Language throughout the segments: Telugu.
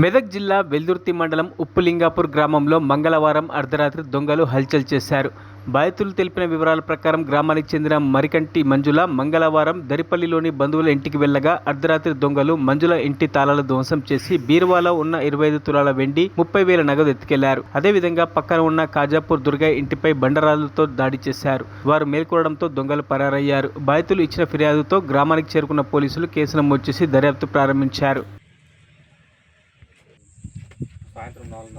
మెదక్ జిల్లా వెల్దుర్తి మండలం ఉప్పులింగాపూర్ గ్రామంలో మంగళవారం అర్ధరాత్రి దొంగలు హల్చల్ చేశారు. బాధితులు తెలిపిన వివరాల ప్రకారం గ్రామానికి చెందిన మరికంటి మంజుల మంగళవారం దరిపల్లిలోని బంధువుల ఇంటికి వెళ్లగా అర్ధరాత్రి దొంగలు మంజుల ఇంటి తాళాలు ధ్వంసం చేసి బీరువాలో ఉన్న 25 తులాల వెండి 30,000 నగదు ఎత్తుకెళ్లారు. అదేవిధంగా పక్కన ఉన్న కాజాపూర్ దుర్గయ్య ఇంటిపై బండరాలతో దాడి చేశారు. వారు మేల్కొనడంతో దొంగలు పరారయ్యారు. బాధితులు ఇచ్చిన ఫిర్యాదుతో గ్రామానికి చేరుకున్న పోలీసులు కేసు నమోదు చేసి దర్యాప్తు ప్రారంభించారు. సాయంత్రం 4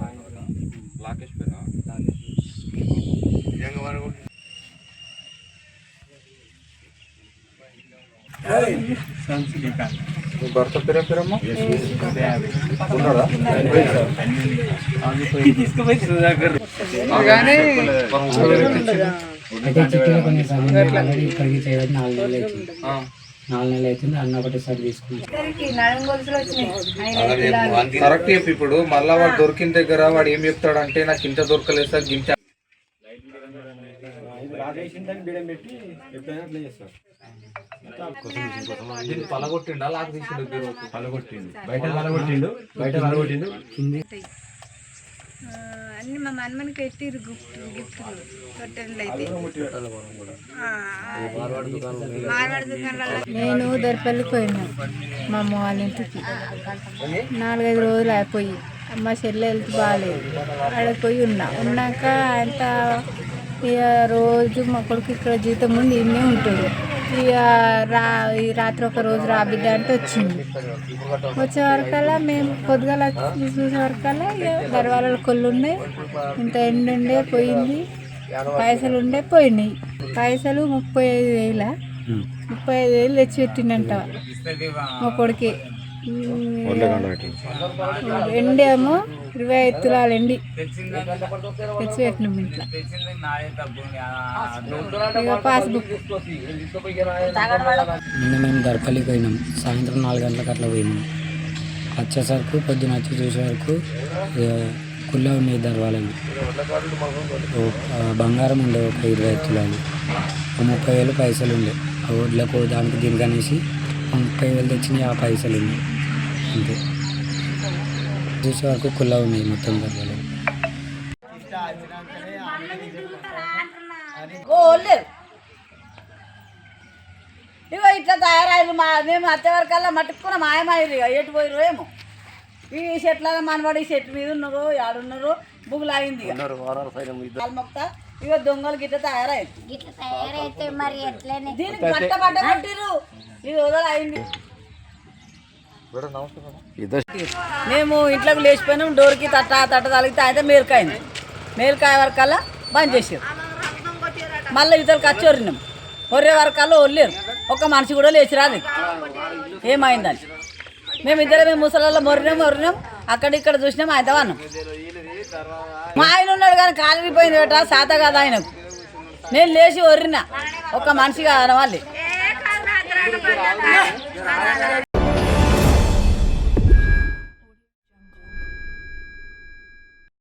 లాకేష్ పేరు భర్త పేరేమ్మా కరెక్ట్ చెప్పి ఇప్పుడు మళ్ళా వాడు దొరికిన దగ్గర వాడు ఏం చెప్తాడంటే నాకు ఇంత దొరకలేదు సార్ గింత పలగొట్టిండు అలా తీసిండు పలగొట్టిండు అన్ని మా మనమని పెట్టిరు గిఫ్ట్లు తొట్టెలు అయితే నేను దొరపల్లికి పోయినా మా అమ్మ వాళ్ళ ఇంటికి 4-5 రోజులు అయిపోయి మా చెల్లె హెల్త్ బాగాలేదు. అక్కడికి పోయి ఉన్నాక అంత ఇక రోజు మా కొడుకు ఇక్కడ జీతం ముందు ఇన్నే ఉంటాడు. ఇక ఈ రాత్రి ఒక రోజు రా బిడ్డ అంటే వచ్చింది. వచ్చే వరకల్లా మేము పొద్దుగాల చూసే వరకల్లా ఇక దర్వాలలో కొళ్ళు ఉన్నాయి, ఇంత ఎండుండే పోయింది, పైసలు ఉండే పోయినాయి. పైసలు 35,000 తెచ్చి పెట్టిండంట మా కొడుకే. ఎండేమో 25 తులాలు ఎండి తెచ్చి పెట్టినాం ఇంట్లో. ఇక పాస్బుక్ నిన్న మేము దర్పల్లికి పోయినాం. సాయంత్రం 4 గంటలకు అట్లా పోయినాం. వచ్చేసరికి పొద్దున వచ్చి చూసే వరకు కుళ్ళ ఉన్నాయి దర్వాలని. బంగారం ఉండే ఒక 25 తులాలు, 30,000 పైసలు ఉండే. ఓడ్లకు దానికి దీనికి అనేసి 30,000 తెచ్చినాయి. ఆ పైసలు ఉన్నాయి అంతే. చూసే వరకు కుళ్ళ ఉన్నాయి మొత్తం దర్వాలు. ఇగో ఇట్లా తయారయ్యారు. మేము అత్తవరకల్లా మట్టుకున్న మాయమాయరు. ఇక ఎటు పోయిరు ఏమో. ఈ చెట్ల మనవాడు ఈ చెట్టు మీద ఉన్నారు, ఆడున్నారు, బుగులాగింది. మొత్తం ఇక దొంగలు గిట్ల తయారైతే మరి ఎట్లనే దీనికి పట్ట కొట్టిరు. ఇది వదలైంది. మేము ఇంట్లోకి లేచిపోయినాం. డోర్కి తట్ట తలిగితే అయితే మేరకాయ వరకల్లా బంద్ చేసారు. మళ్ళీ ఇతరులకు వచ్చి వరినాం. ఒర్రే వరకల్లా వదిలేరు. ఒక్క మనిషి కూడా లేచి రాదు. ఏమైందని మేము ముసలలో మొరినాం. అక్కడిక్కడ చూసినాం. ఆయన అన్నాం మా ఆయన ఉన్నాడు కానీ కాలిపోయింది బెట శాత కాదు ఆయనకు. నేను లేచి వరినా ఒక్క మనిషి కాదు వాళ్ళు.